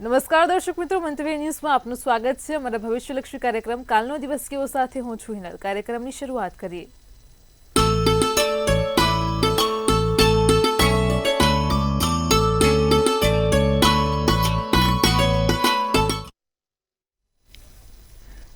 નમસ્કાર દર્શક મિત્રો, મંતવ્ય ન્યૂઝમાં આપનું સ્વાગત છે. અમારા ભવિષ્યલક્ષી કાર્યક્રમ કાલનો દિવસ કેવો સાથે હું છું હિનલ. કાર્યક્રમની શરૂઆત કરીએ.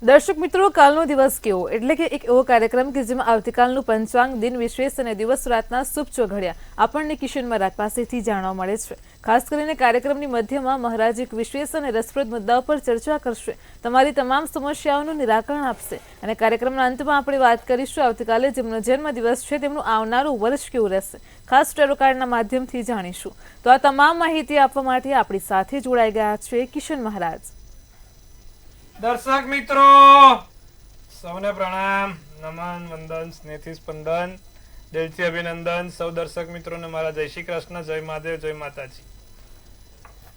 દર્શક મિત્રો, કાલનો દિવસ કેવો એટલે કે એક એવો કાર્યક્રમ કે જેમાં આવતીકાલનું પંચાંગ, દિન વિશેષ અને દિવસ રાતના શુભ ચોઘડિયા આપણને કિશન મહારાજ પાસેથી જાણવા મળે છે. ખાસ કરીને કાર્યક્રમની મધ્યમાં મહારાજ એક વિશેષ અને રસપ્રદ મુદ્દા પર ચર્ચા કરશે, તમારી તમામ સમસ્યાઓનું નિરાકરણ આપશે અને કાર્યક્રમના અંતમાં આપણે વાત કરીશું આવતીકાલે જેમનો જન્મદિવસ છે તેમનું આવનારું વર્ષ કેવું રહેશે. ખાસ ટેરો કાર્ડના માધ્યમથી જાણીશું. તો આ તમામ માહિતી આપવા માટે આપણી સાથે જોડાઈ ગયા છે કિશન મહારાજ. દર્શક મિત્રો સૌને પ્રણામ, નમન, વંદન, સ્નેહથી સ્પંદન, દિલથી અભિનંદન. સૌ દર્શક મિત્રોને મારા જય શ્રી કૃષ્ણ, જય મહાદેવ, જય માતાજી.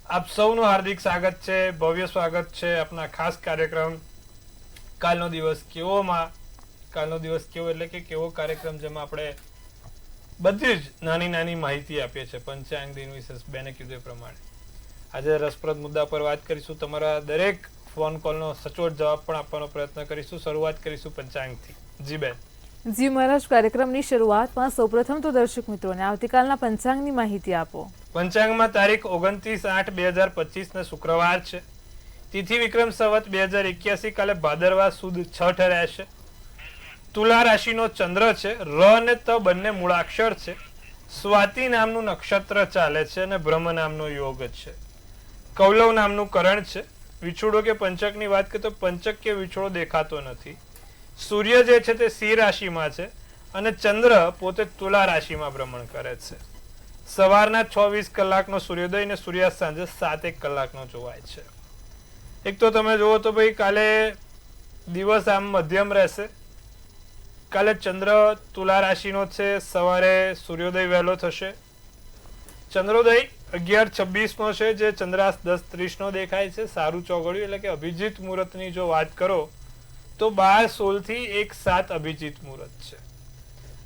આપ સૌનું હાર્દિક સ્વાગત છે, ભવ્ય સ્વાગત છે આપના ખાસ કાર્યક્રમ કાલનો દિવસ કેવોમાં. કાલનો દિવસ કેવો એટલે કે કેવો કાર્યક્રમ જેમાં આપણે બધી જ નાની નાની માહિતી આપીએ છીએ પંચાંગ, દિન વિશેષ બેને કીધું એ પ્રમાણે. આજે રસપ્રદ મુદ્દા પર વાત કરીશું. તમારા દરેક ફોન કોલનો સચોટ જવાબ પણ આપવાનો પ્રયત્ન કરીશું. શરૂઆત કરીશું પંચાંગથી. જી બેન. જી મહારાજ, કાર્યક્રમની શરૂઆતમાં સૌપ્રથમ તો દર્શક મિત્રોને આવતીકાલના પંચાંગની માહિતી આપો. પંચાંગમાં તારીખ 29/8/2025 ને શુક્રવાર છે. તિથિ વિક્રમ સંવત 2081, કાલે ભાદરવા સુદ 6 રહેશે. તુલા રાશિનો ચંદ્ર છે. ર અને ત બંને મૂળાક્ષર છે. સ્વાતિ નામનું નક્ષત્ર ચાલે છે અને બ્રહ્મ નામનો યોગ છે. કૌલવ નામનું કરણ છે. વિછોડો કે પંચકની વાત કરીએ તો પંચક કે વિછોડો દેખાતો નથી. સૂર્ય જે છે તે સિંહ રાશિમાં છે અને ચંદ્ર પોતે તુલા રાશિમાં ભ્રમણ કરે છે. સવારના 6:20 કલાકનો સૂર્યોદય અને સૂર્યાસ્ત સાંજે 7:01 કલાકનો જોવાય છે. એક તો તમે જુઓ તો ભાઈ કાલે દિવસ આમ મધ્યમ રહેશે. કાલે ચંદ્ર તુલા રાશિનો છે. સવારે સૂર્યોદય વહેલો થશે. ચંદ્રોદય 11:26 છે, જે ચંદ્રાસ્ત 10:30 દેખાય છે. સારું ચોઘડિયું એટલે કે અભિજીત મુહૂર્તની જો વાત કરો તો 12:16 થી 1:07 અભિજીત મુહૂર્ત છે.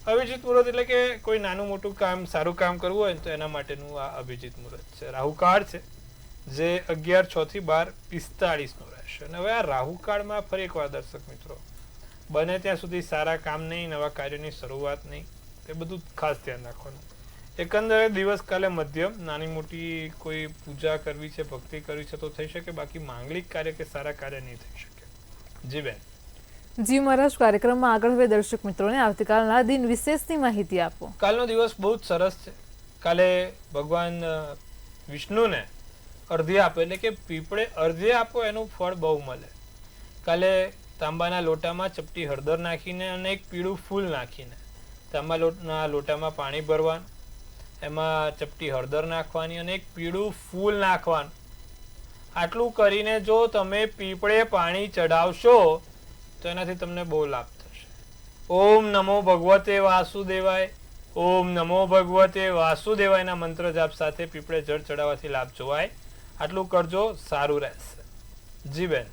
અભિજીત મુહૂર્ત એટલે કે કોઈ નાનું મોટું કામ, સારું કામ કરવું હોય તો એના માટેનું આ અભિજીત મુહૂર્ત છે. રાહુકાળ છે જે 11:06 થી 12:45 રહેશે. અને હવે આ રાહુકાળમાં ફરી એકવાર દર્શક મિત્રો, બને ત્યાં સુધી સારા કામ નહીં, નવા કાર્યોની શરૂઆત નહીં, એ બધું ખાસ ધ્યાન રાખવાનું. એકંદરે દિવસ કાલે મધ્યમ. નાની મોટી કોઈ પૂજા કરવી છે, ભક્તિ કરવી છે તો થઈ શકે, બાકી માંગલિક કાર્ય કે સારા કાર્ય નહીં થઈ શકે. જી બેન. જી મહારાજ, કાર્યક્રમમાં આગળ હવે દર્શક મિત્રોને આવતીકાલના દિન વિશેષની માહિતી આપો. કાલનો દિવસ બહુ જ સરસ છે. કાલે ભગવાન વિષ્ણુને અર્ધ્ય આપો એટલે કે પીપળે અર્ધ્ય આપો એનું ફળ બહુ મળે. કાલે તાંબાના લોટામાં ચપટી હળદર નાખીને અને એક પીળું ફૂલ નાખીને તાંબાના લોટામાં પાણી ભરવાનું, એમાં ચપટી હળદર નાખવાની અને એક પીળું ફૂલ નાખવાનું. આટલું કરીને જો તમે પીપળે પાણી ચડાવશો તો એનાથી તમને બહુ લાભ થશે. ઓમ નમો ભગવતે વાસુદેવાય, ઓમ નમો ભગવતે વાસુદેવાયના મંત્ર જાપ સાથે પીપળે જળ ચડાવવાથી લાભ જોવાય. આટલું કરજો, સારું રહેશે. જી બેન.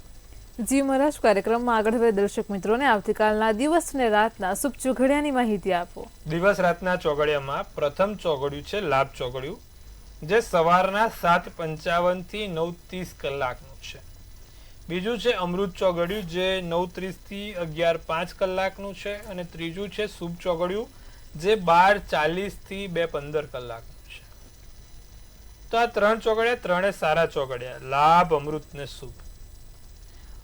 જી મહારાજ, કાર્યક્રમમાં આગળ હવે દર્શક મિત્રોને આવતીકાલના દિવસ અને રાતના શુભ ચોઘડિયાની માહિતી આપો. દિવસ રાતના ચોઘડિયામાં પ્રથમ ચોઘડિયું છે લાભ ચોઘડિયું, જે સવારના 7:55 થી 9:30 કલાકનું છે. બીજું છે અમૃત ચોઘડિયું, જે 9:30 થી 11:05 કલાકનું છે. અને ત્રીજું છે શુભ ચોઘડિયું, જે 12:40 થી 2:15 કલાકનું છે. તો આ ત્રણ ચોઘડિયા ત્રણે સારા ચોઘડિયા, લાભ, અમૃત ને શુભ.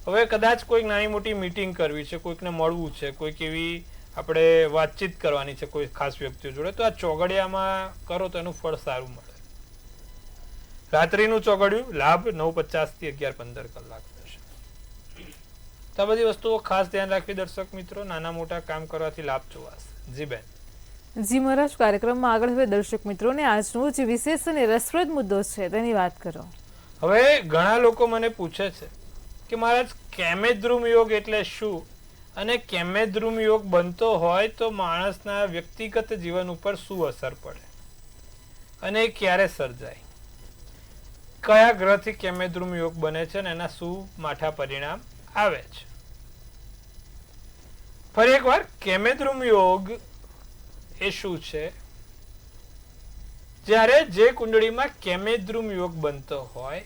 હવે કદાચ કોઈક નાની મોટી મીટિંગ કરવી છે, કોઈકને મળવું છે, કોઈક એવી આપણે વાતચીત કરવાની છે કોઈ ખાસ વ્યક્તિઓ જોડે, તો આ ચોઘડિયામાં કરો તો એનું ફળ સારું મળે. રાત્રિનું ચોઘડિયું લાભ 9:50 થી 11:15 કલાક થશે. તો આ બધી વસ્તુઓ ખાસ ધ્યાન રાખવી દર્શક મિત્રો, નાના મોટા કામ કરવાથી લાભ જોવાશે. જી બેન. જી મહારાજ, કાર્યક્રમમાં આગળ હવે દર્શક મિત્રોને આજનો જે વિશેષ અને રસપ્રદ મુદ્દો છે તેની વાત કરો. હવે ઘણા લોકો મને પૂછે છે કે મહારાજ કેમેદ્રુમ યોગ એટલે શું, અને કેમેદ્રુમ યોગ બનતો હોય તો માણસના વ્યક્તિગત જીવન ઉપર શું અસર પડે અને એ ક્યારે સર્જાય, કયા ગ્રહથી કેમેદ્રુમ યોગ બને છે અને એના શું માઠા પરિણામ આવે છે. ફરી એકવાર, કેમેદ્રુમ યોગ એ શું છે? જ્યારે જે કુંડળીમાં કેમેદ્રુમ યોગ બનતો હોય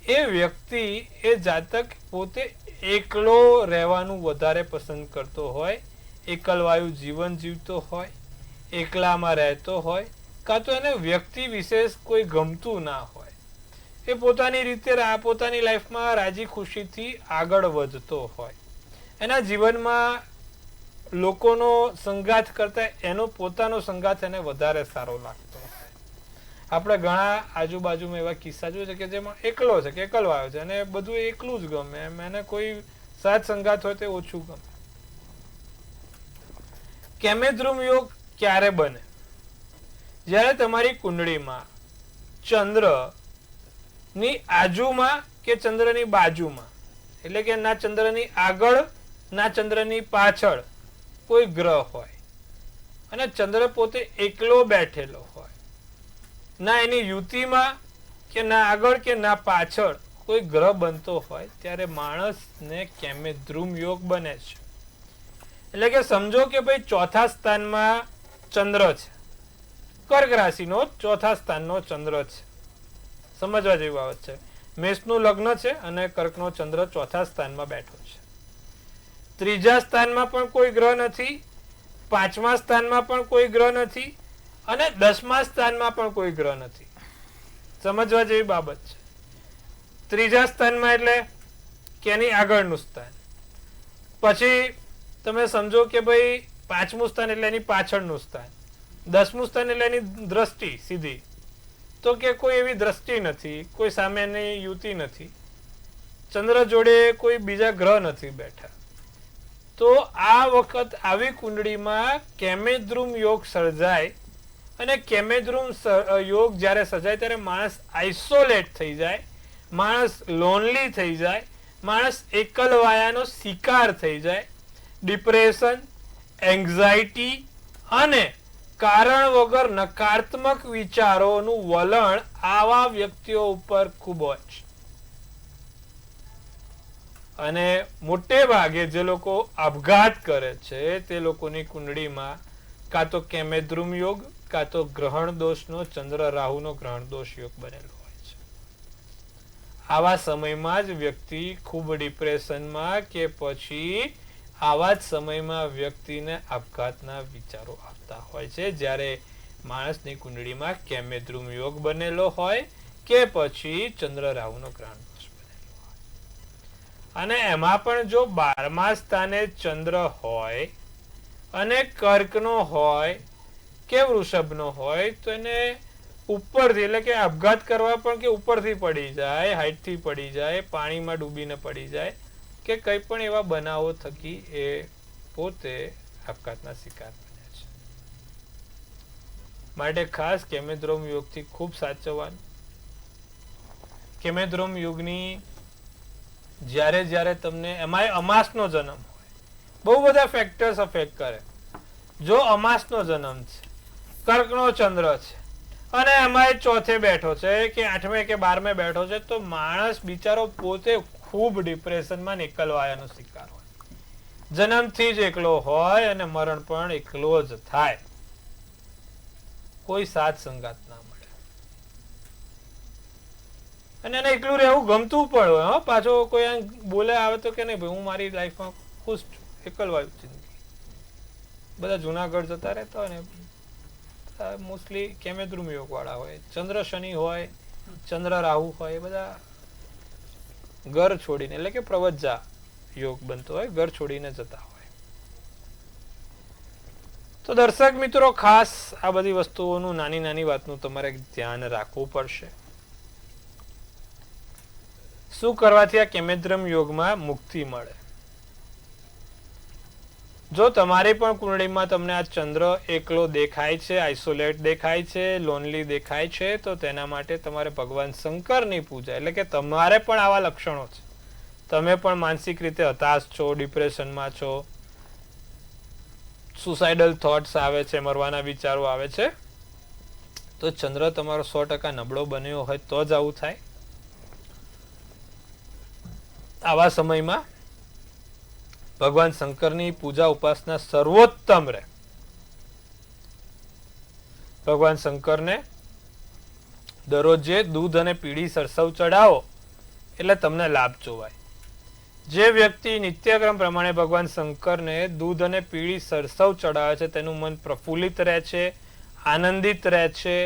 એ વ્યક્તિ એ જાતક પોતે એકલો રહેવાનું વધારે પસંદ કરતો હોય, એકલવાયુ જીવન જીવતો હોય, એકલામાં રહેતો હોય, કાં તો એને વ્યક્તિ વિશેષ કોઈ ગમતું ના હોય, એ પોતાની રીતે પોતાની લાઈફમાં રાજી ખુશીથી આગળ વધતો હોય, એના જીવનમાં લોકોનો સંગાથ કરતા એનો પોતાનો સંગાથ એને વધારે સારો લાગતો હોય. આપણે ઘણા આજુબાજુમાં એવા કિસ્સા જોઈએ છે કે જેમાં એકલો છે કે એકલવાયો છે અને બધું એકલું જ ગમે, એમ એને કોઈ સાથ સંગાથ હોય તે ઓછું ગમે. કેમેદ્રુમ યોગ ક્યારે બને? જ્યારે તમારી કુંડળીમાં ચંદ્ર ની આજુમાં કે ચંદ્રની બાજુમાં, એટલે કે ના ચંદ્રની આગળ ના ચંદ્રની પાછળ કોઈ ગ્રહ હોય અને ચંદ્ર પોતે એકલો બેઠેલો હોય, ના એની યુતિમાં કે ના આગળ કે ના પાછળ કોઈ ગ્રહ બનતો હોય, ત્યારે માણસને કેમેદ્રુમ યોગ બને છે. એટલે કે સમજો કે ભાઈ ચોથા સ્થાનમાં ચંદ્ર છે, કર્ક રાશિનો ચોથા સ્થાનનો ચંદ્ર છે. સમજવા જેવી બાબત છે. મેષનું લગ્ન છે અને કર્કનો ચંદ્ર ચોથા સ્થાનમાં બેઠો છે. ત્રીજા સ્થાનમાં પણ કોઈ ગ્રહ નથી, પાંચમા સ્થાનમાં પણ કોઈ ગ્રહ નથી અને 10મા સ્થાનમાં પણ કોઈ ગ્રહ નથી. સમજવા જેવી બાબત છે. ત્રીજા સ્થાનમાં એટલે કે એની આગળનું સ્થાન, પછી તમે સમજો કે ભાઈ 5મું સ્થાન એટલે એની પાછળનું સ્થાન, 10મું સ્થાન એટલે એની દ્રષ્ટિ સીધી, તો કે કોઈ એવી દ્રષ્ટિ નથી, કોઈ સામેની યુતિ નથી, ચંદ્ર જોડે કોઈ બીજા ગ્રહ નથી બેઠા, તો આ વખત આવી કુંડળીમાં કેમેદ્રુમ યોગ સર્જાય. અને કેમેદ્રુમ યોગ જ્યારે સર્જાય ત્યારે માણસ આઇસોલેટ થઈ જાય, માણસ લોનલી થઈ જાય, માણસ એકલવાયાનો શિકાર થઈ જાય. ડિપ્રેશન, એન્ઝાયટી અને કારણ વગર નકારાત્મક વિચારોનું વલણ આવા વ્યક્તિઓ ઉપર ખૂબ હોય છે. અને મોટે ભાગે જે લોકો આપઘાત કરે છે તે લોકોની કુંડળીમાં કાં તો કેમેદ્રુમ યોગ કાં તો ગ્રહણ દોષનો, ચંદ્ર રાહુનો ગ્રહણ દોષ યોગ બનેલો હોય છે. આવા સમયમાં જ વ્યક્તિ ખૂબ ડિપ્રેશનમાં કે પછી આવા જ સમયમાં વ્યક્તિને આપઘાતના વિચારો આવતા હોય છે, જ્યારે માણસની કુંડળીમાં કેમેદ્રુમ યોગ બનેલો હોય કે પછી ચંદ્ર રાહુનો ગ્રહણ દોષ બનેલો હોય. અને એમાં પણ જો 12મા સ્થાને ચંદ્ર હોય અને કર્કનો હોય કે વૃષભનો હોય તો એને ઉપરથી, એટલે કે આપઘાત કરવા પણ કે ઉપરથી પડી જાય, હાઈટથી પડી જાય, પાણીમાં ડૂબીને પડી જાય કે કંઈ પણ એવા બનાવો થકી એ પોતે આપઘાતના શિકાર બને છે. માટે ખાસ કેમેદ્રુમ યોગથી ખૂબ સાચવવાનું. કેમેદ્રુમ યોગની જ્યારે જ્યારે તમને એમાં અમાસનો જન્મ હોય, બહુ બધા ફેક્ટર્સ અફેક્ટ કરે. જો અમાસનો જન્મ છે, કર્કનો ચંદ્ર છે અને એમાં ચોથે બેઠો છે કે 8મે કે 12મે બેઠો છે, તો માણસ બિચારો પોતે ખૂબ ડિપ્રેશનમાં એકલવાયાનો શિકાર હોય, જન્મથી જ એકલો હોય અને મરણ પણ એકલો જ થાય, કોઈ સાથ સંગાત ના મળે અને એને એકલું રહેવું ગમતું પણ હોય. પાછો કોઈ બોલે આવે તો કે નહીં ભાઈ હું મારી લાઈફમાં ખુશ છું, એકલવાયું જિંદગી. બધા જુનાગઢ જતા રહેતા હોય ને મોસ્ટલી કેમેદ્રુમ યોગ વાળા હોય, ચંદ્ર શનિ હોય, ચંદ્ર રાહુ હોય, એ બધા ઘર છોડીને, એટલે કે પ્રવજ્જા યોગ બનતો હોય, ઘર છોડીને જતા હોય. તો દર્શક મિત્રો ખાસ આ બધી વસ્તુઓનું, નાની નાની વાતનું તમારે ધ્યાન રાખવું પડશે. શું કરવાથી આ કેમેદ્રુમ યોગમાં મુક્તિ મળે? જો તમારી પણ કુંડળીમાં તમને આ ચંદ્ર એકલો દેખાય છે, આઇસોલેટ દેખાય છે, લોનલી દેખાય છે, તો તેના માટે તમારે ભગવાન શંકરની પૂજા, એટલે કે તમારે પણ આવા લક્ષણો છે, તમે પણ માનસિક રીતે હતાશ છો, ડિપ્રેશનમાં છો, સુસાઇડલ થોટ્સ આવે છે, મરવાના વિચારો આવે છે, તો ચંદ્ર તમારો 100% નબળો બન્યો હોય તો જ આવું થાય. આવા સમયમાં ભગવાન શંકરની પૂજા ઉપાસના સર્વોત્તમ રહે. ભગવાન શંકરને દરરોજે દૂધ અને પીળી સરસવ ચડાવો એટલે તમને લાભ જોવાય. જે વ્યક્તિ નિત્યક્રમ પ્રમાણે ભગવાન શંકરને દૂધ અને પીળી સરસવ ચડાવે છે તેનું મન પ્રફુલ્લિત રહે છે, આનંદિત રહે છે,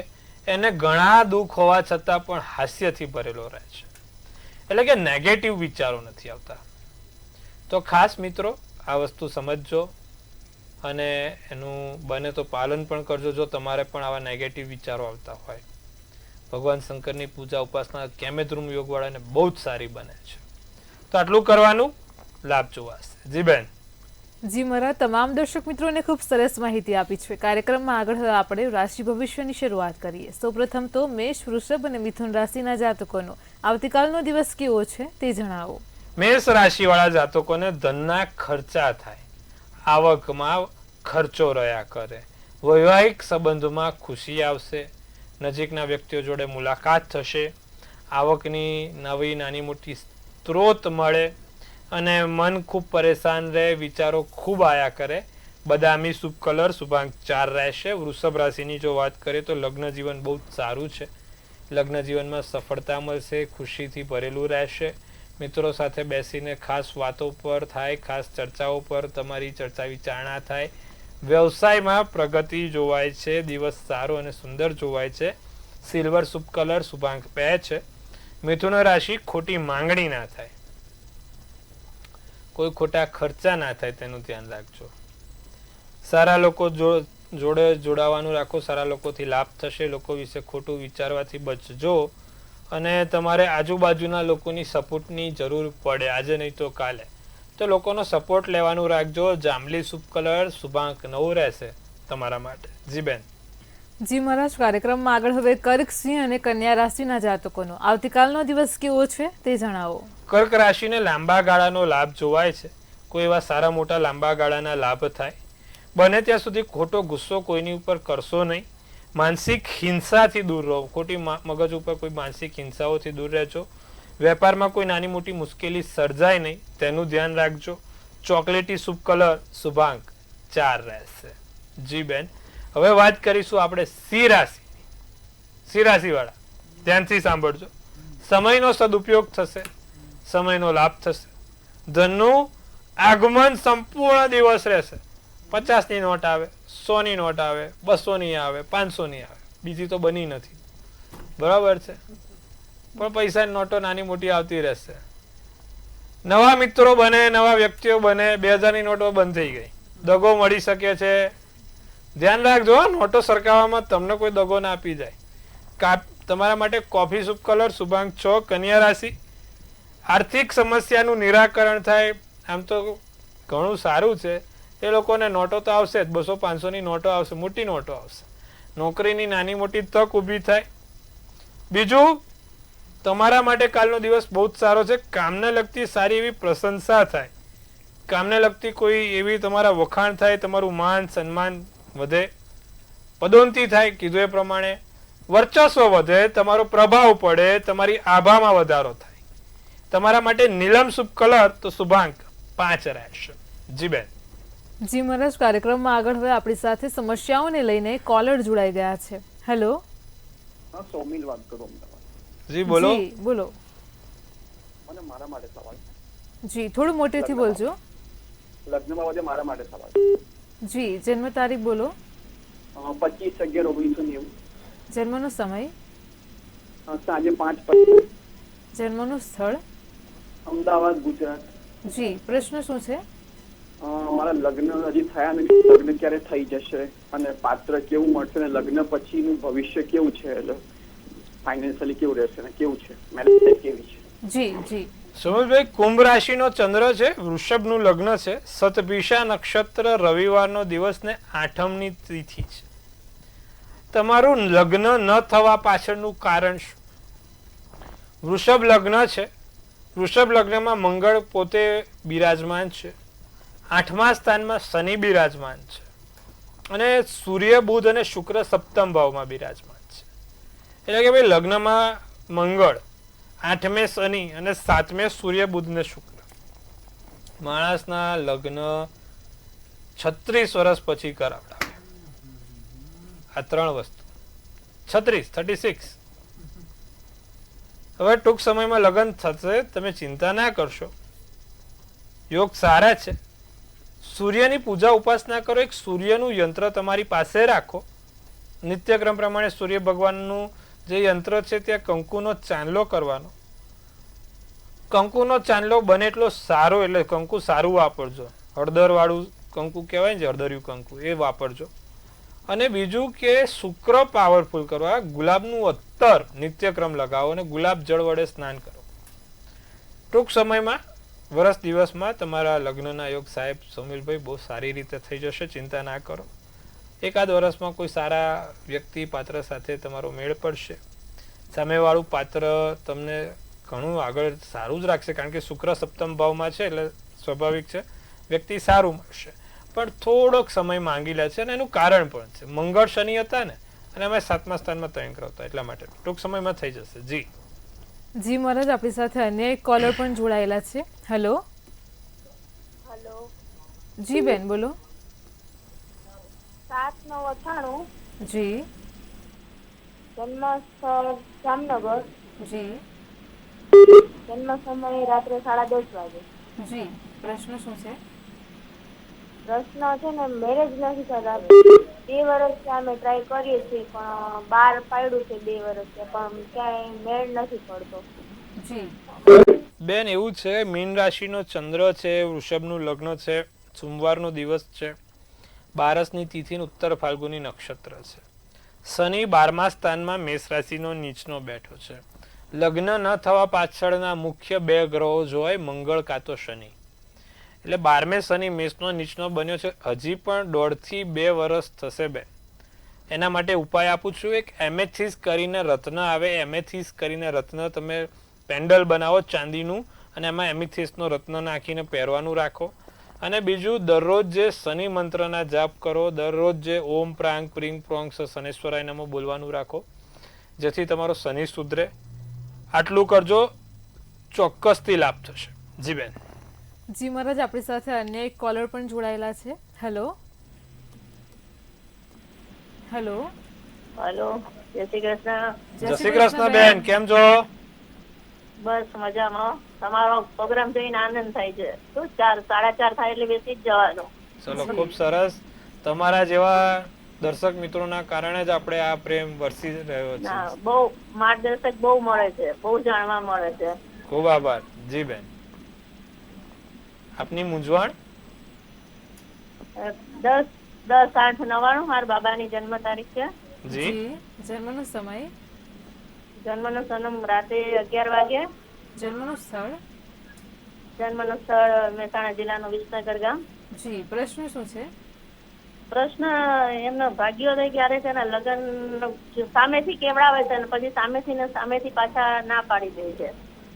એને ઘણા દુઃખ હોવા છતાં પણ હાસ્યથી ભરેલો રહે છે. એટલે કે નેગેટિવ વિચારો નથી આવતા. તો ખાસ મિત્રો આ વસ્તુ સમજજો અને એનું બને તો પાલન પણ કરજો જો તમારે પણ આવા નેગેટિવ વિચારો આવતા હોય. ભગવાન શંકરની પૂજા ઉપાસના કેમેદ્રુમ યોગવાળાને બહુ જ સારી બને છે. તો આટલું કરવાનું, લાભ જોવાશે. જી બેન. જી મારા તમામ દર્શક મિત્રોને ખૂબ સરસ માહિતી આપી છે. કાર્યક્રમમાં આગળ હવે આપણે રાશિ ભવિષ્યની શરૂઆત કરીએ. સૌપ્રથમ તો મેષ, વૃષભ અને મિથુન રાશિના જાતકોનો આવતીકાલનો દિવસ કેવો છે તે જણાવો. મેષ રાશિવાળા જાતકોને ધનના ખર્ચા થાય, આવકમાં ખર્ચો રહ્યા કરે, વૈવાહિક સંબંધમાં ખુશી આવશે, નજીકના વ્યક્તિઓ જોડે મુલાકાત થશે, આવકની નવી નાની મોટી સ્ત્રોત મળે અને મન ખૂબ પરેશાન રહે, વિચારો ખૂબ આયા કરે. બદામી શુભ કલર, શુભાંક 4 રહેશે. વૃષભ રાશિની જો વાત કરીએ તો લગ્ન જીવન બહુ સારું છે. લગ્ન જીવનમાં સફળતા મળશે, ખુશીથી ભરેલું રહેશે. મિત્રો સાથે બેસીને ખાસ વાતો પર થાય, ખાસ ચર્ચાઓ પર તમારી ચર્ચા વિચારણા થાય. વ્યવસાયમાં પ્રગતિ જોવાય છે, દિવસ સારો અને સુંદર જોવાય છે. સિલ્વર શુભ કલર, શુભાંક 2 છે. મિથુન રાશિ ખોટી માંગણી ના થાય, કોઈ ખોટા ખર્ચા ના થાય તેનું ધ્યાન રાખજો. સારા લોકો જોડે જોડાવાનું રાખો, સારા લોકોથી લાભ થશે. લોકો વિશે ખોટું વિચારવાથી બચજો અને તમારે આજુબાજુના લોકોની સપોર્ટની જરૂર પડે, આજે નહીં તો કાલે, તો લોકોનો સપોર્ટ લેવાનું રાખજો. જાંબલી શુભ કલર, શુભાંક 9 રહેશે તમારા માટે. જી બેન. જી મહારાજ, કાર્યક્રમમાં આગળ હવે કર્ક, સિંહ અને કન્યા રાશિના જાતકોનો આવતીકાલનો દિવસ કેવો છે તે જણાવો. કર્ક રાશિને લાંબા ગાળાનો લાભ જોવાય છે. કોઈ એવા સારા મોટા લાંબા ગાળાના લાભ થાય. બને ત્યાં સુધી ખોટો ગુસ્સો કોઈની ઉપર કરશો નહીં. માનસિક હિંસાથી દૂર રહો, ખોટી મગજ ઉપર કોઈ માનસિક હિંસાઓથી દૂર રહેજો. વેપારમાં કોઈ નાની મોટી મુશ્કેલી સર્જાય નહીં તેનું ધ્યાન રાખજો. ચોકલેટી શુભ કલર, શુભાંક 4 રહેશે. જી બેન. હવે વાત કરીશું આપણે સિંહ રાશિની. સિંહ રાશિવાળા ધ્યાનથી સાંભળજો. સમયનો સદુપયોગ થશે, સમયનો લાભ થશે. ધનનું આગમન સંપૂર્ણ દિવસ રહેશે. 50ની નોટ આવે, 100ની નોટ આવે, 200ની આવે, 500ની આવે, બીજી તો બની નથી, બરાબર છે, પણ પૈસાની નોટો નાની મોટી આવતી રહેશે. નવા મિત્રો બને, નવા વ્યક્તિઓ બને. 2000ની નોટો બંધ થઈ ગઈ, દગો મળી શકે છે. ધ્યાન રાખજો, નોટો સરકાવવામાં તમને કોઈ દગો ના આપી જાય. તમારા માટે કોફી શુભ કલર, શુભાંક 6. કન્યા રાશિ આર્થિક સમસ્યાનું નિરાકરણ થાય. આમ તો ઘણું સારું છે. એ લોકોને નોટો તો આવશે જ, 200-500ની નોટો આવશે, મોટી નોટો આવશે. નોકરીની નાની મોટી તક ઊભી થાય. બીજું, તમારા માટે કાલનો દિવસ બહુ જ સારો છે. કામને લગતી સારી એવી પ્રશંસા થાય, કામને લગતી કોઈ એવી તમારા વખાણ થાય, તમારું માન સન્માન વધે, પદોન્નતિ થાય, કીધું એ પ્રમાણે વર્ચસ્વ વધે, તમારો પ્રભાવ પડે, તમારી આભામાં વધારો થાય. તમારા માટે નીલમ શુભ કલર તો શુભાંક 5 રહેશે. જી બેન. જી મહારાજ, કાર્યક્રમમાં આગળ હવે આપણી સાથે સમસ્યાઓને લઈને કોલર જોડાઈ ગયા છે. હેલો. હા, સૌમિલ વાત કરું. જી બોલો. જી બોલો. મને મારા માટે સવાલ. જી થોડું મોટેથી બોલજો. લગ્ન બાબતે મારા માટે સવાલ. જી જન્મ તારીખ બોલો. 25/11/1990. જન્મનો સમય. સાંજે 5:50. જન્મનું સ્થળ. અમદાવાદ, ગુજરાત. જી પ્રશ્ન શું છે? મારા લગ્ન હજી થયા નથી, લગ્ન ક્યારે થઈ જશે અને પાત્ર કેવું મળશે અને લગ્ન પછીનું ભવિષ્ય કેવું છે, એટલે ફાઇનાન્શિયલી કેવું રહેશે અને કેવું છે, મેરેજ લાઈફ કેવી છે? જી જી. સુમિતભાઈ, કુંભ રાશિનો ચંદ્ર છે, વૃષભનું લગ્ન છે, સતભિષા નક્ષત્ર, રવિવારનો દિવસ ને 8મની તિથિ છે. તમારું લગ્ન ન થવા પાછળનું કારણ શું? વૃષભ લગ્ન છે. વૃષભ લગ્નમાં મંગળ પોતે બિરાજમાન છે, 8મા સ્થાનમાં શનિ બિરાજમાન છે અને સૂર્ય, બુધ અને શુક્ર 7મ ભાવમાં બિરાજમાન છે. એટલે કે ભાઈ લગ્નમાં મંગળ, 8મે શનિ અને 7મે સૂર્ય, બુધ ને શુક્ર. માણસના લગ્ન 36 વર્ષ પછી કરાવડાવે. આ 3 વસ્તુ. 36. હવે ટૂંક સમયમાં લગ્ન થશે, તમે ચિંતા ના કરશો, યોગ સારા છે. સૂર્યની પૂજા ઉપાસના કરો, એક સૂર્યનું યંત્ર તમારી પાસે રાખો. નિત્યક્રમ પ્રમાણે સૂર્ય ભગવાનનું જે યંત્ર છે ત્યાં કંકુનો ચાંદલો કરવાનો. કંકુનો ચાંદલો બને એટલો સારો, એટલે કંકુ સારું વાપરજો. હળદર વાળું કંકુ કહેવાય ને, હળદર્યું કંકુ, એ વાપરજો. અને બીજું કે શુક્ર પાવરફુલ કરવા, ગુલાબનું અત્તર નિત્યક્રમ લગાવો અને ગુલાબ જળ વડે સ્નાન કરો. ટૂંક સમયમાં વર્ષ દિવસમાં તમારા લગ્નના યોગ સાહેબ સોમિલભાઈ બહુ સારી રીતે થઈ જશે, ચિંતા ના કરો. એકાદ વર્ષમાં કોઈ સારા વ્યક્તિ પાત્ર સાથે તમારો મેળ પડશે. સામેવાળું પાત્ર તમને ઘણું આગળ સારું જ રાખશે, કારણ કે શુક્ર સપ્તમ ભાવમાં છે એટલે સ્વાભાવિક છે વ્યક્તિ સારું મળશે. પણ થોડોક સમય માંગી લે છે અને એનું કારણ પણ છે, મંગળ શનિ હતા ને, અને અમે 7મા સ્થાનમાં 3 ગ્રહ હતા, એટલા માટે ટૂંક સમયમાં થઈ જશે. જી જી મહારાજ, આપણી સાથે અન્ય એક કોલર પણ જોડાયેલા છે. હેલો. હેલો. જી બેન બોલો. 7/9/98. જી જન્મ સ્થળ જામનગર. જી જન્મ સમય રાત્રે 10:30 વાગે. જી પ્રશ્ન શું છે? પ્રશ્ન છે ને, મેરેજ નથી થતા. 2 વર્ષથી અમે ટ્રાય કરીએ છીએ, પણ બહાર પાડ્યું છે 2 વર્ષથી, પણ ક્યાંય મેળ નથી પડતો. જી બેન, એવું છે, મીન રાશિનો ચંદ્ર છે, વૃષભનું લગ્ન છે, સોમવારનો દિવસ છે, 12ની તિથિનું ઉત્તર ફાલ્ગુની નક્ષત્ર છે. શનિ 12મા સ્થાનમાં મેષ રાશિનો નીચનો બેઠો છે. લગ્ન ન થવા પાછળના મુખ્ય 2 ગ્રહો જોવાય, મંગળ કાં તો શનિ. એટલે 12મે શનિ મેષનો નીચનો બન્યો છે. હજી પણ 1.5 થી 2 વર્ષ થશે બેન. એના માટે ઉપાય આપું છું. એક એમેથિસ કરીને રત્ન આવે, એમેથિસ કરીને રત્ન તમે પેન્ડલ બનાવો ચાંદીનું, અને એમાં એમેથિસનો રત્ન નાખીને પહેરવાનું રાખો. અને બીજું, દરરોજ જે શનિ મંત્રના જાપ કરો, દરરોજ જે ઓમ પ્રાંગ પ્રિંગ પ્રોંગ શનેશ્વરાય નમો બોલવાનું રાખો, જેથી તમારો શનિ સુધરે. આટલું કરજો, ચોક્કસથી લાભ થશે. જી બેન. જી મહારાજ, આપણી સાથે અન્ય એક કોલર પણ જોડાયેલા છે. હેલો. હેલો. હેલો. જય શ્રી કૃષ્ણ. જય શ્રી કૃષ્ણ બેન, કેમ છો? બસ મજામાં. તમારો પ્રોગ્રામ જોઈને આનંદ થાય છે. શું 4 4:30 થાય એટલે બેસી જ જવાનું. ચલો, ખૂબ સરસ. તમારા જેવા દર્શક મિત્રોના કારણે જ આપણે આ પ્રેમ વરસી રહ્યો છે. ના, બહુ માર્ગદર્શક બહુ મળે છે, બહુ જાણવા મળે છે. ખૂબ આભાર. જી બેન, આપની મૂંઝવણ? 10/8/99 મારા બાબાની જન્મ તારીખ છે. જી. જન્મનો સમય? જન્મનો સનમ રાતે 11 વાગે. જન્મનું સ્થળ? જન્મનું સ્થળ મહેસાણા જિલ્લાનું વિસનગર ગામ. જી પ્રશ્ન શું છે? પ્રશ્ન એમનો ભાગ્યોદય ક્યારે છે ને, લગ્ન સામેથી કેવડાવે છે અને પછી સામેથી પાછા ના પાડી દે છે,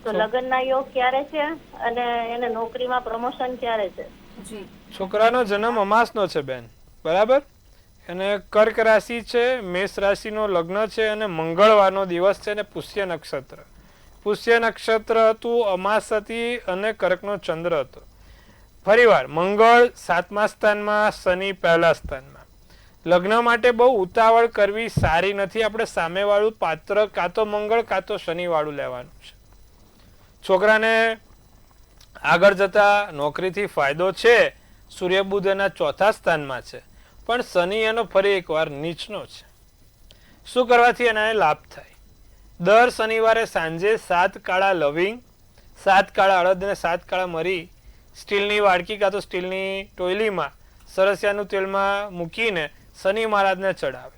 તો લગ્નના યોગ ક્યારે છે અને એને નોકરીમાં પ્રમોશન ક્યારે છે? જી છોકરાનો જન્મ અમાસનો છે બેન, બરાબર? અને કર્ક રાશિ છે, મેષ રાશિનો લગ્ન છે, અને મંગળવારનો દિવસ છે, અને પુષ્ય નક્ષત્ર. પુષ્ય નક્ષત્ર હતું, અમાસ હતી, અને કર્કનો ચંદ્ર હતો. ફરીવાર મંગળ 7મા સ્થાનમાં, શનિ 1લા સ્થાનમાં. લગ્ન માટે બહુ ઉતાવળ કરવી સારી નથી. આપણે સામેવાળું પાત્ર કાં તો મંગળ કાં તો શનિ વાળું લેવાનું છે. છોકરાને આગળ જતા નોકરીથી ફાયદો છે. સૂર્ય બુધ એના 4થા સ્થાનમાં છે, પણ શનિ એનો ફરી એકવાર નીચનો છે. શું કરવાથી એને લાભ થાય? દર શનિવારે સાંજે 7 કાળા લવિંગ, 7 કાળા અડદ અને 7 કાળા મરી સ્ટીલની વાડકી કાં તો સ્ટીલની ટોયલીમાં સરસિયાનું તેલમાં મૂકીને શનિ મહારાજને ચડાવે.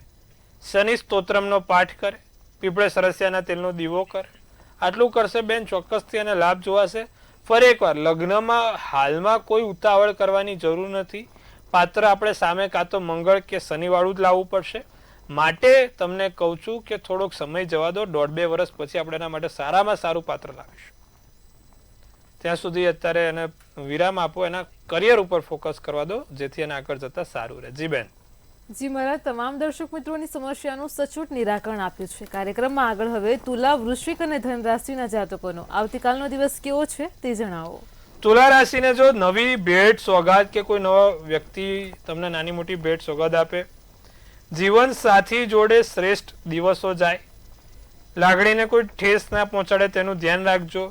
શનિ સ્તોત્રમનો પાઠ કરે, પીપળે સરસિયાના તેલનો દીવો કરે. આટલું કરશે બેન, ચોક્કસથી એને લાભ જોવાશે. ફરી એકવાર, લગ્નમાં હાલમાં કોઈ ઉતાવળ કરવાની જરૂર નથી. પાત્ર આપણે સામે કાં તો મંગળ કે શનિવાળું જ લાવવું પડશે. માટે તમને કહું છું કે થોડોક સમય જવા દો, 1.5-2 વર્ષ પછી આપણે એના માટે સારામાં સારું પાત્ર લાવીશું. ત્યાં સુધી અત્યારે એને વિરામ આપો, એના કરિયર ઉપર ફોકસ કરવા દો, જેથી એને આગળ જતા સારું રહે. જી બેન. જી મહારાજ, તમામ દર્શક મિત્રોની સમસ્યાનું સચોટ નિરાકરણ આપ્યું છે. કાર્યક્રમમાં આગળ હવે તુલા, વૃશ્ચિક અને ધન રાશિના જાતકોનો આવતીકાલનો દિવસ કેવો છે તે જણાવો. તુલા રાશિને જો નવી ભેટ સોગાદ કે કોઈ નવો વ્યક્તિ તમને નાની મોટી ભેટ સોગાદ આપે, જીવન સાથી જોડે શ્રેષ્ઠ દિવસો જાય, લાગણીને કોઈ ઠેસ ના પહોંચાડે તેનું ધ્યાન રાખજો.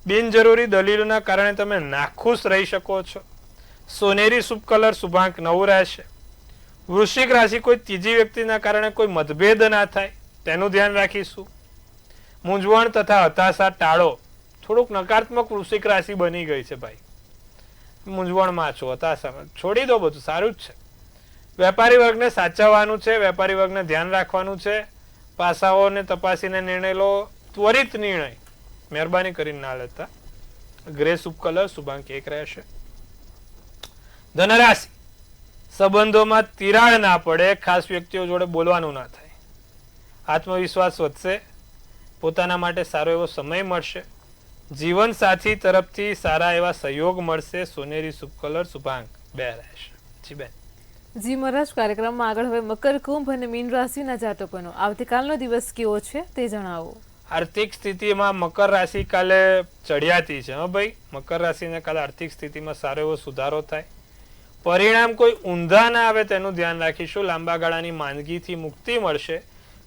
બિનજરૂરી દલીલોના કારણે તમે નાખુશ રહી શકો છો. સોનેરી શુભ કલર શુભાંક 9 રહેશે. વૃશ્ચિક રાશિ કોઈ ત્રીજી વ્યક્તિના કારણે કોઈ મતભેદ ના થાય તેનું ધ્યાન રાખીશું. મૂંઝવણ તથા હતાશા ટાળો. થોડુંક નકારાત્મક વૃશ્ચિક રાશિ બની ગઈ છે ભાઈ, મૂંઝવણમાં છો, હતાશામાં, છોડી દો, બધું સારું જ છે. વેપારી વર્ગને સાચવવાનું છે, વેપારી વર્ગને ધ્યાન રાખવાનું છે. પાસાઓને તપાસીને નિર્ણય લો, ત્વરિત નિર્ણય મહેરબાની કરીને ના લેતા. ગ્રે શુભ કલર શુભાંક 1 રહેશે. ધનરાશિ સંબંધોમાં તિરાડ ના પડે, ખાસ વ્યક્તિઓ જોડે બોલવાનું ના થાય. આત્મવિશ્વાસ વધશે, પોતાના માટે સારો એવો સમય મળશે. જીવન સાથી તરફથી સારા એવા સહયોગ મળશે. સોનેરી શુભ કલર શુભાંક 2 રહેશે. જી બેન. જી મહારાજ, કાર્યક્રમમાં આગળ હવે મકર, કુંભ અને મીન રાશિના જાતકોનો આવતીકાલનો દિવસ કેવો છે તે જણાવો. આર્થિક સ્થિતિમાં મકર રાશિ કાલે ચડિયાતી છે. હા ભાઈ, મકર રાશિને કાલે આર્થિક સ્થિતિમાં સારો એવો સુધારો થાય. પરિણામ કોઈ ઊંધા ના આવે તેનું ધ્યાન રાખીશું. લાંબા ગાળાની માંદગીથી મુક્તિ મળશે.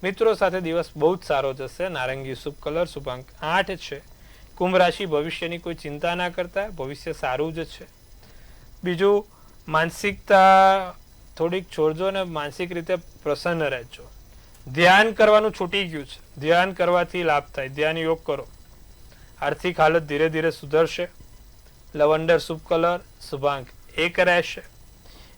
મિત્રો સાથે દિવસ બહુ જ સારો જશે. નારંગી શુભ કલર શુભાંક 8 છે. કુંભ રાશિ ભવિષ્યની કોઈ ચિંતા ના કરતા, ભવિષ્ય સારું જ છે. બીજું, માનસિકતા થોડીક છોડજો ને માનસિક રીતે પ્રસન્ન રહેજો. ધ્યાન કરવાનું છૂટી ગયું છે, ધ્યાન કરવાથી લાભ થાય. ધ્યાન યોગ કરો. આર્થિક હાલત ધીરે ધીરે સુધરશે. લવંડર શુભ કલર શુભાંક 1 રહેશે.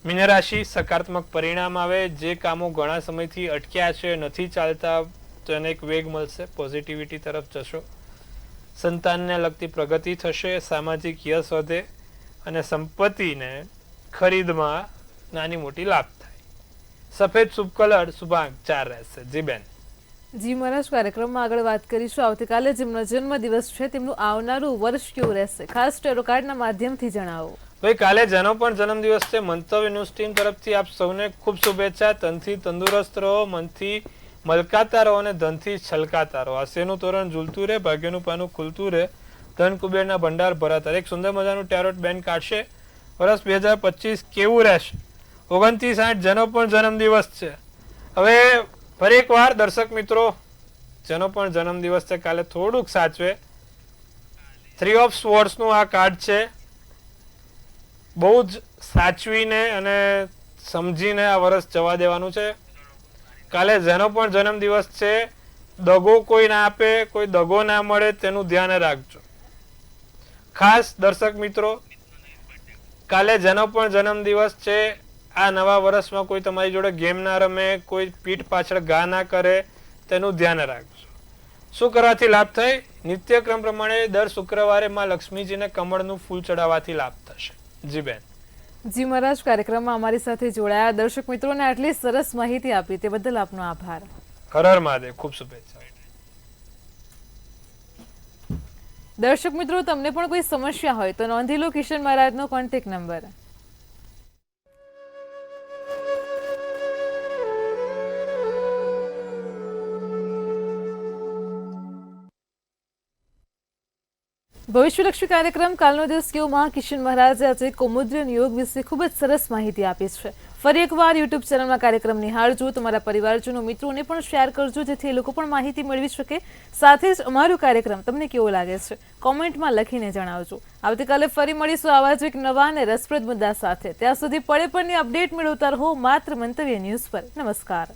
મીન રાશિ સકારાત્મક પરિણામ આવે. જે કામો ઘણા સમયથી અટક્યા છે, નથી ચાલતા, તેને એક વેગ મળશે. પોઝિટિવિટી તરફ જશો. સંતાનને લગતી પ્રગતિ થશે. સામાજિક યશ વધે અને સંપત્તિને ખરીદમાં નાની મોટી લાભ થાય. સફેદ શુભ કલર શુભાંક 4 રહેશે. જી બેન. જી મહારાજ, કાર્યક્રમમાં આગળ વાત કરીશું. આવતીકાલે જેમનો જન્મ દિવસ છે તેમનું આવનારું વર્ષ કેવું રહેશે, ખાસ ટેરો કાર્ડના માધ્યમથી જણાવો. ભાઈ, કાલે જેનો પણ જન્મદિવસ છે, મંતવ્ય ન્યૂઝ ટીમ તરફથી આપ સૌને ખૂબ શુભેચ્છા. તનથી તંદુરસ્ત રહો, મનથી મલકાતા રહો અને ધનથી છલકાતા રહો. હાસ્યનું તોરણ ઝૂલતું રહે, ભાગ્યનું પાનું ખુલતું રહે, ધન કુબેરના ભંડાર ભરાતા રહે. એક સુંદર મજાનું ટેરોટ બેન કાઢશે. વર્ષ 2025 કેવું રહેશે? 29/8 જેનો પણ જન્મદિવસ છે. હવે ફરી એકવાર દર્શક મિત્રો, જેનો પણ જન્મદિવસ છે કાલે થોડુંક સાચવે. 3 ઓફ સ્વોર્ડ્સનું આ કાર્ડ છે. બહુ જ સાચવીને અને સમજીને આ વર્ષ જવા દેવાનું છે. કાલે જેનો પણ જન્મદિવસ છે, દગો કોઈ ના આપે, કોઈ દગો ના મળે તેનું ધ્યાન રાખજો. ખાસ દર્શક મિત્રો, કાલે જેનો પણ જન્મદિવસ છે, આ નવા વર્ષમાં કોઈ તમારી જોડે ગેમ ના રમે, કોઈ પીઠ પાછળ ઘા ના કરે તેનું ધ્યાન રાખજો. શું કરવાથી લાભ થાય? નિત્યક્રમ પ્રમાણે દર શુક્રવારે માં લક્ષ્મીજીને કમળનું ફૂલ ચડાવવાથી લાભ થશે. જી બેન. જી મહારાજ, કાર્યક્રમમાં અમારી સાથે જોડાયા દર્શક મિત્રોને આટલી સરસ માહિતી આપી તે બદલ આપનો આભાર. હર હર મહાદેવ. ખૂબ શુભેચ્છા. દર્શક મિત્રો, તમને પણ કોઈ સમસ્યા હોય તો નોંધી લો કિશન મહારાજનો કોન્ટેક્ટ નંબર. ભવિષ્યલક્ષી કાર્યક્રમ કાલનો દિવસ કેવો, કિશન મહારાજે આજે કૌમુદ્રન યોગ વિશે ખૂબ જ સરસ માહિતી આપી છે. ફરી એકવાર યુટ્યુબ ચેનલમાં કાર્યક્રમ નિહાળજો, તમારા પરિવારજનો મિત્રોને પણ શેર કરજો જેથી એ લોકો પણ માહિતી મેળવી શકે. સાથે જ અમારો કાર્યક્રમ તમને કેવો લાગે છે કોમેન્ટમાં લખીને જણાવજો. આવતીકાલે ફરી મળીશું આવા જ એક નવા અને રસપ્રદ મુદ્દા સાથે. ત્યાં સુધી પળે પળની અપડેટ મેળવતા રહો માત્ર મંતવ્ય ન્યૂઝ પર. નમસ્કાર.